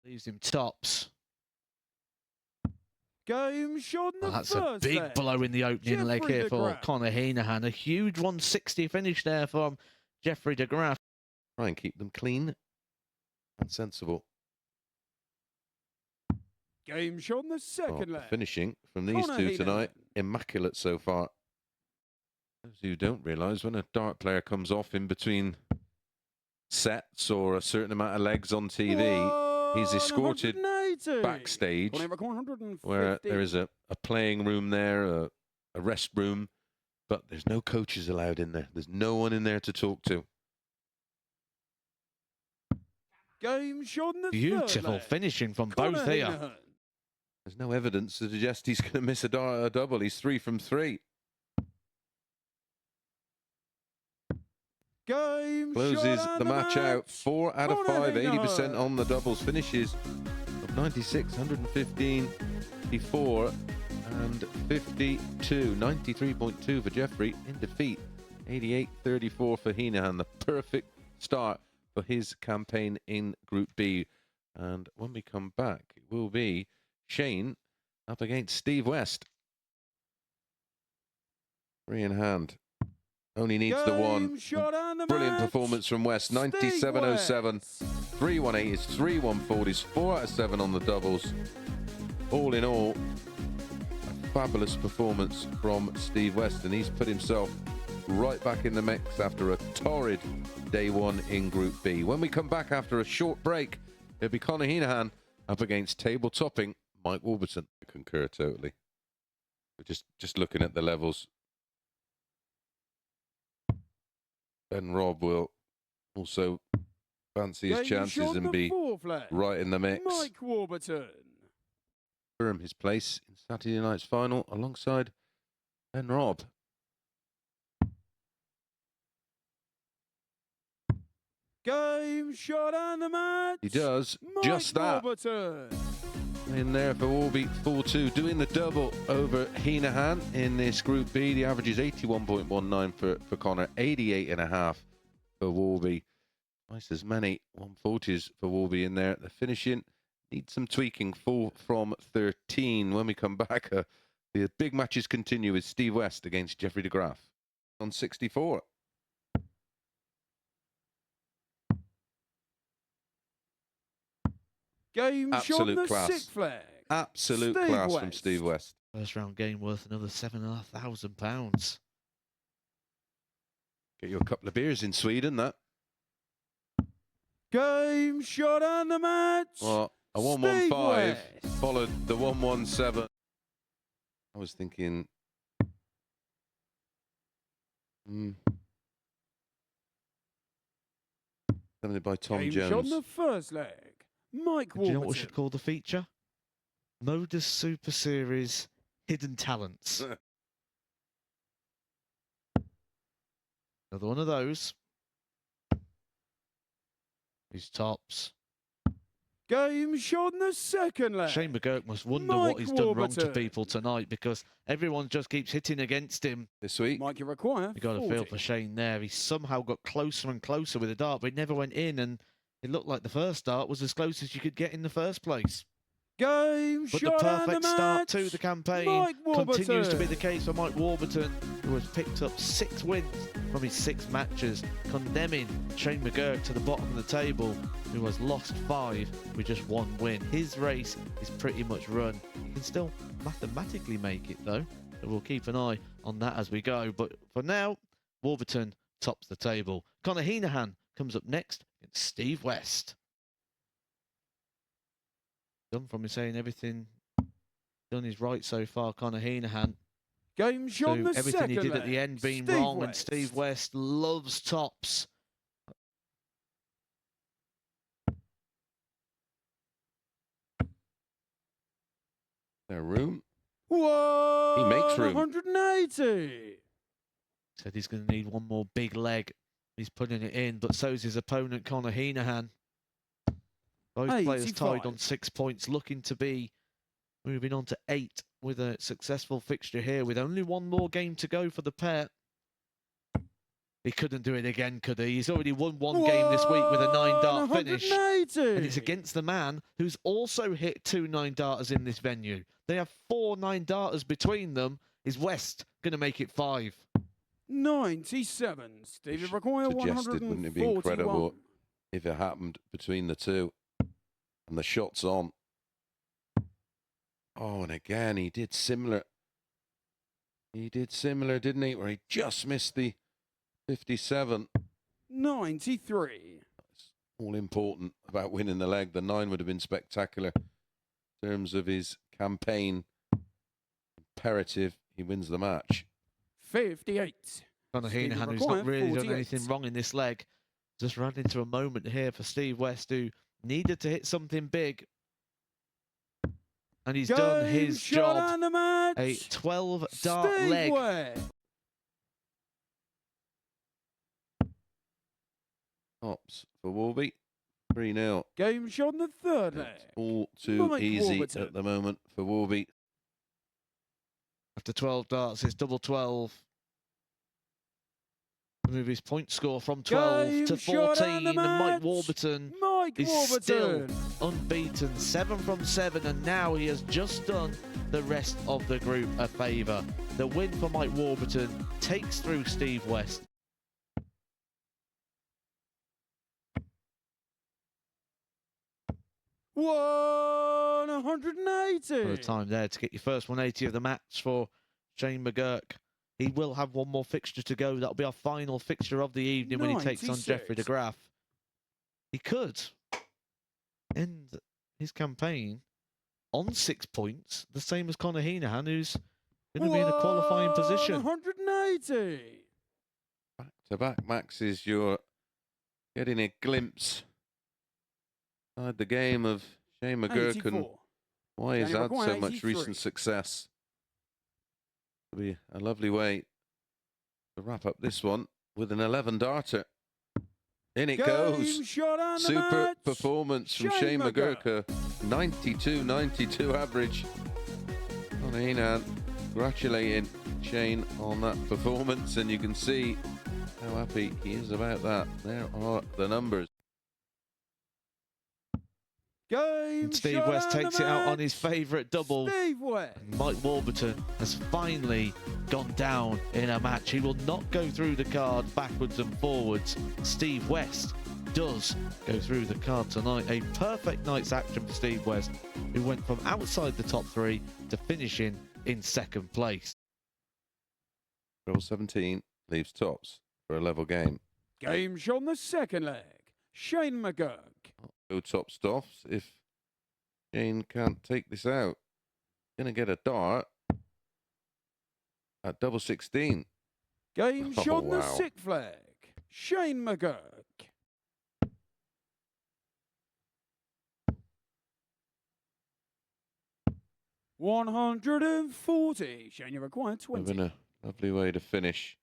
Leaves him tops. Game shot in the That's first a big leg. blow in the opening leg Jeffrey here de for Graaf. Conor Heenahan. A huge 160 finish there from Jeffrey de Graaf. Try and keep them clean and sensible. Game shot in the second leg. Finishing from these Conor two Heenahan. tonight, immaculate so far. Those who don't realise, when a dart player comes off in between sets or a certain amount of legs on TV, he's escorted 180. backstage where there is a playing room there, a rest room, but there's no coaches allowed in there. There's no one in there to talk to. Game shot in the Beautiful third leg. finishing from Conor both here. Heenahan. There's no evidence to suggest he's going to miss a double. He's 3 from 3. Game Closes shot the match out. 4 out of Conor 5, 80% Heenahan. on the doubles. Finishes of 96, 115, 54, and 52. 93.2 for Jeffrey in defeat. 88-34 for Heenahan. The perfect start for his campaign in Group B. And when we come back, it will be Shane up against Steve West. 3 in hand. Only needs the one. Brilliant performance from West. 97.07. 318 is 3/140s. 4 out of 7 on the doubles. All in all, a fabulous performance from Steve West, and he's put himself right back in the mix after a torrid day one in Group B. When we come back after a short break, it'll be Conor Heenahan up against table-topping Mike Warburton. I concur totally. Just looking at the levels. Ben Robb will also fancy his chances and be right in the mix. Mike Warburton. Firm his place in Saturday night's final alongside Ben Robb. Game shot and the match. He does Mike just that. Warburton. In there for Warby, 4-2, doing the double over Heenahan in this Group B. The average is 81.19 for Conor, 88.5 for Warby. Twice as many 140s for Warby in there. The finishing needs some tweaking. 4 from 13. When we come back, the big matches continue with Steve West against Jeffrey de Graaf on 64. Game shot in the class. sixth flag. Absolute Steve class West. from Steve West. First round game worth another £7,500. Get you a couple of beers in Sweden, that. Game shot and the match. Well, a 115 followed the 117. I was thinking... something by Tom Game Jones. shot in the first leg. Mike Warburton. Do you know what we should call the feature? Modus Super Series Hidden Talents. Another one of those. These tops. Game shot in the second leg. Shane McGurk must wonder Mike what he's done wrong to Warburton. people tonight, because everyone just keeps hitting against him. This week. Mike, you require You got to 40. feel for Shane there. He somehow got closer and closer with the dart, but he never went in, and it looked like the first dart was as close as you could get in the first place. Game But the shot and perfect the start match. to the campaign Mike continues to be Warburton. the case for Mike Warburton, who has picked up 6 wins from his 6 matches, condemning Shane McGurk to the bottom of the table, who has lost 5 with just 1 win. His race is pretty much run. He can still mathematically make it though, so we'll keep an eye on that as we go. But for now, Warburton tops the table. Conor Heenahan comes up next against Steve West. Done from me saying everything done is right so far, Conor Heenahan. Game shot in the Everything second he did leg. at the end being Steve wrong, and West. Steve West loves tops. Their room. Whoa! He makes room. 180. Said he's going to need one more big leg. He's putting it in, but so's his opponent, Conor Heenahan. Both players tied 85. on 6 points, looking to be moving on to 8 with a successful fixture here, with only one more game to go for the pair. He couldn't do it again, could he? He's already won one game this week with a 9-dart finish. 180. And it's against the man who's also hit 2 9-darters in this venue. They have 4 9-darters between them. Is West going to make it 5? 97. Stevie require Suggested, wouldn't it be 141. incredible if it happened between the two? And the shot's on. Oh, and again, he did similar. He did similar, didn't he? Where he just missed the 57. 93. That's all important about winning the leg. The 9 would have been spectacular in terms of his campaign. Imperative, he wins the match. 58. Conor Heenan, who's not really done anything wrong in this leg, just ran into a moment here for Steve West, who needed to hit something big. And he's done his job. A 12-dart leg. Tops for Warby. 3-0. Game shot in the third leg. All too easy Warburton. at the moment for Warby. After 12 darts, it's double 12. Move his point score from 12 to 14. And Mike Warburton is still unbeaten. 7 from 7. And now he has just done the rest of the group a favour. The win for Mike Warburton takes through Steve West. One 180. For the time there to get your first 180 of the match for Shane McGurk. He will have one more fixture to go. That'll be our final fixture of the evening when he takes on Jeffrey de Graaf. He could end his campaign on 6 points, the same as Conor Heenan, who's going to be in a qualifying position. 180. Back to back, Maxes, you're getting a glimpse inside the game of Shane McGurk and why he's had so much recent success. It'll be a lovely way to wrap up this one with an 11-darter. In it goes. Super performance from Shane McGurk. 92-92 average. Conor Heenan congratulating Shane on that performance, and you can see how happy he is about that. There are the numbers. And Steve West takes it out on his favourite double. Mike Warburton has finally gone down in a match. He will not go through the card backwards and forwards. Steve West does go through the card tonight. A perfect night's action for Steve West, who went from outside the top 3 to finishing in 2nd place. Roll 17 leaves tops for a level game. Game shot on the second leg. Shane McGurk. Go top stops if Shane can't take this out. Gonna get a dart at double 16. Game shot on the sixth leg. Shane McGurk. $140. Shane, you require 20. Having a lovely way to finish.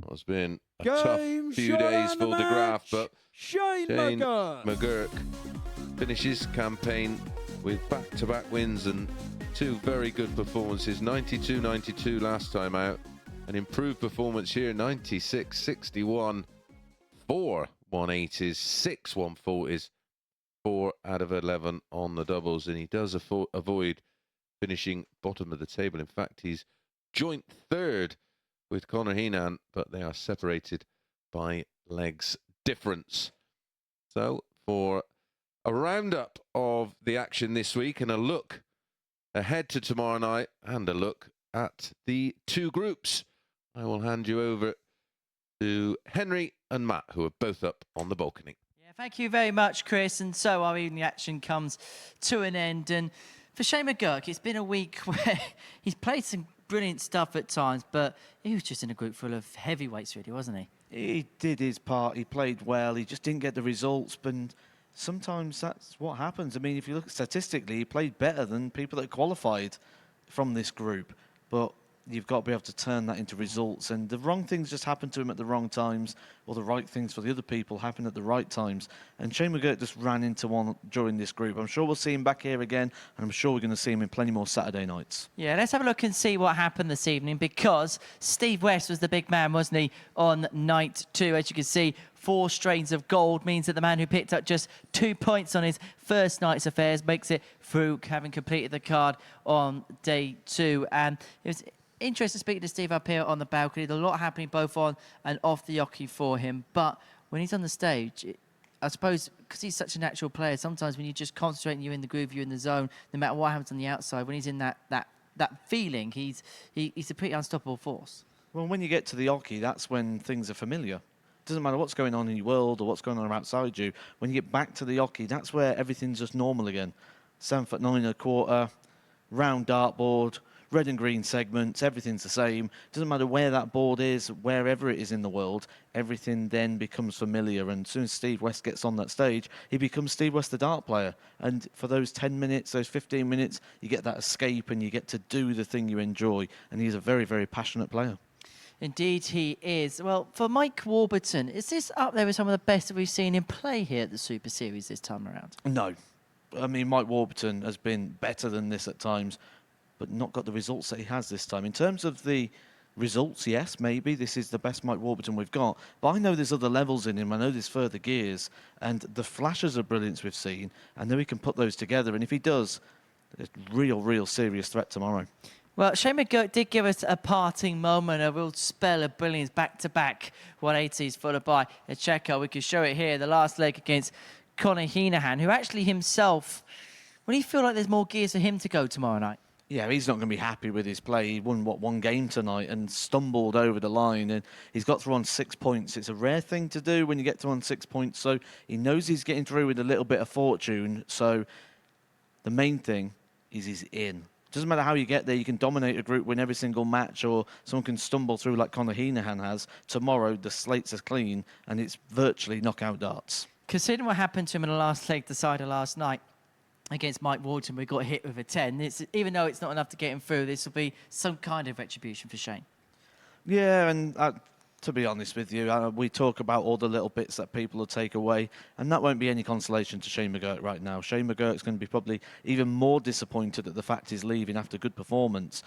It's been a tough few days for de Graaf, but Shane McGurk finishes campaign with back-to-back wins and 2 very good performances. 92-92 last time out. An improved performance here, 96-61. 4 180s, 6 140s, 4 out of 11 on the doubles, and he does avoid finishing bottom of the table. In fact, he's joint 3rd with Conor Heenan, but they are separated by legs difference. So for a roundup of the action this week and a look ahead to tomorrow night and a look at the 2 groups, I will hand you over to Henry and Matt, who are both up on the balcony. Yeah, thank you very much, Chris. And so our evening action comes to an end. And for Shane McGurk, it's been a week where he's played some brilliant stuff at times, but he was just in a group full of heavyweights, really, wasn't he? He did his part. He played well. He just didn't get the results. But sometimes that's what happens. I mean, if you look statistically, he played better than people that qualified from this group. But you've got to be able to turn that into results. And the wrong things just happen to him at the wrong times, or the right things for the other people happen at the right times. And Shane McGurk just ran into one during this group. I'm sure we'll see him back here again, and I'm sure we're going to see him in plenty more Saturday nights. Yeah, let's have a look and see what happened this evening, because Steve West was the big man, wasn't he, on night 2. As you can see, 4 strains of gold means that the man who picked up just 2 points on his first night's affairs makes it through, having completed the card on day 2. And it was interesting speaking to Steve up here on the balcony. There's a lot happening both on and off the hockey for him. But when he's on the stage, I suppose because he's such a natural player, sometimes when you just concentrate and you're in the groove, you're in the zone, no matter what happens on the outside, when he's in that feeling, he's a pretty unstoppable force. Well, when you get to the hockey, that's when things are familiar. It doesn't matter what's going on in your world or what's going on outside you. When you get back to the hockey, that's where everything's just normal again. 7'9"1/4, round dartboard, red and green segments, everything's the same. Doesn't matter where that board is, wherever it is in the world, everything then becomes familiar. And as soon as Steve West gets on that stage, he becomes Steve West, the dart player. And for those 10 minutes, those 15 minutes, you get that escape and you get to do the thing you enjoy. And he's a very, very passionate player. Indeed he is. Well, for Mike Warburton, is this up there with some of the best that we've seen him play here at the Super Series this time around? No. I mean, Mike Warburton has been better than this at times, but not got the results that he has this time. In terms of the results, yes, maybe this is the best Mike Warburton we've got. But I know there's other levels in him. I know there's further gears. And the flashes of brilliance we've seen, I know he can put those together. And if he does, a real serious threat tomorrow. Well, Shane McGurk did give us a parting moment, a real spell of brilliance, back-to-back 180s followed by a checkout. We can show it here, the last leg against Conor Heenahan, who actually himself, when you feel like there's more gears for him to go tomorrow night? Yeah, he's not going to be happy with his play. He won, one game tonight and stumbled over the line, and he's got through on 6 points. It's a rare thing to do when you get to on 6 points, so he knows he's getting through with a little bit of fortune. So the main thing is he's in. Doesn't matter how you get there. You can dominate a group, win every single match, or someone can stumble through like Conor Heenahan has. Tomorrow, the slates are clean, and it's virtually knockout darts. Considering what happened to him in the last leg decider last night against Mike Warburton, we got hit with a 10. Even though it's not enough to get him through, this will be some kind of retribution for Shane. Yeah, and to be honest with you, we talk about all the little bits that people will take away, and that won't be any consolation to Shane McGurk right now. Shane McGurk's going to be probably even more disappointed at the fact he's leaving after good performance.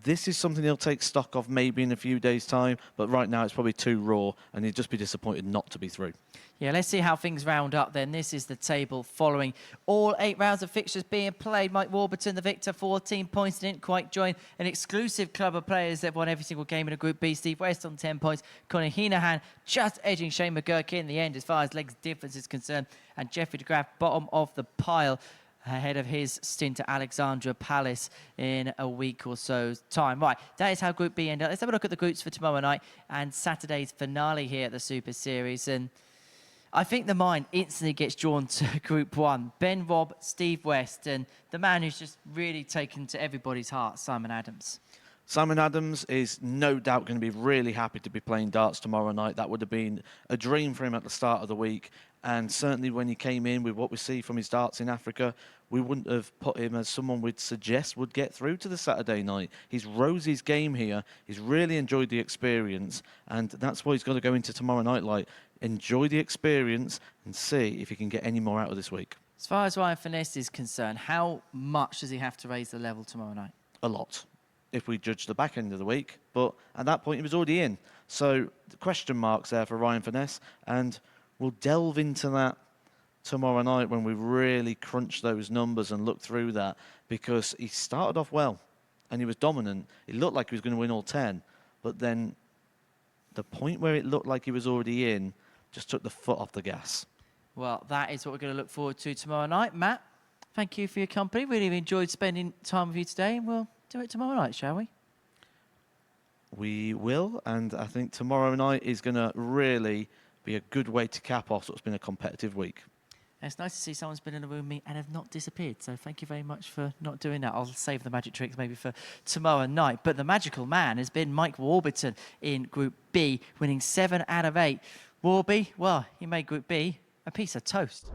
This is something he'll take stock of maybe in a few days' time, but right now it's probably too raw, and he'd just be disappointed not to be through. Yeah, let's see how things round up then. This is the table following all 8 rounds of fixtures being played. Mike Warburton, the victor, 14 points. Didn't quite join an exclusive club of players that won every single game in a Group B. Steve West on 10 points. Conor Heenahan just edging Shane McGurk in the end as far as legs difference is concerned. And Jeffrey de Graaf, bottom of the pile, ahead of his stint at Alexandra Palace in a week or so's time. Right, that is how Group B ended up. Let's have a look at the groups for tomorrow night and Saturday's finale here at the Super Series. And I think the mind instantly gets drawn to Group 1. Ben Robb, Steve West, and the man who's just really taken to everybody's heart, Simon Adams. Simon Adams is no doubt going to be really happy to be playing darts tomorrow night. That would have been a dream for him at the start of the week. And certainly when he came in with what we see from his darts in Africa, we wouldn't have put him as someone we'd suggest would get through to the Saturday night. He's rose his game here. He's really enjoyed the experience. And that's what he's got to go into tomorrow night like. Enjoy the experience and see if he can get any more out of this week. As far as Ryan Finesse is concerned, how much does he have to raise the level tomorrow night? A lot, if we judge the back end of the week. But at that point, he was already in. So the question marks there for Ryan Finesse. And we'll delve into that tomorrow night when we really crunch those numbers and look through that, because he started off well and he was dominant. It looked like he was going to win all 10. But then the point where it looked like he was already in just took the foot off the gas. Well, that is what we're going to look forward to tomorrow night. Matt, thank you for your company. Really enjoyed spending time with you today, and we'll do it tomorrow night, shall we? We will, and I think tomorrow night is going to really be a good way to cap off what's been a competitive week. It's nice to see someone's been in a room with me and have not disappeared, so thank you very much for not doing that. I'll save the magic tricks maybe for tomorrow night. But the magical man has been Mike Warburton in Group B, winning 7 out of 8. Warby, well, he made Group B a piece of toast.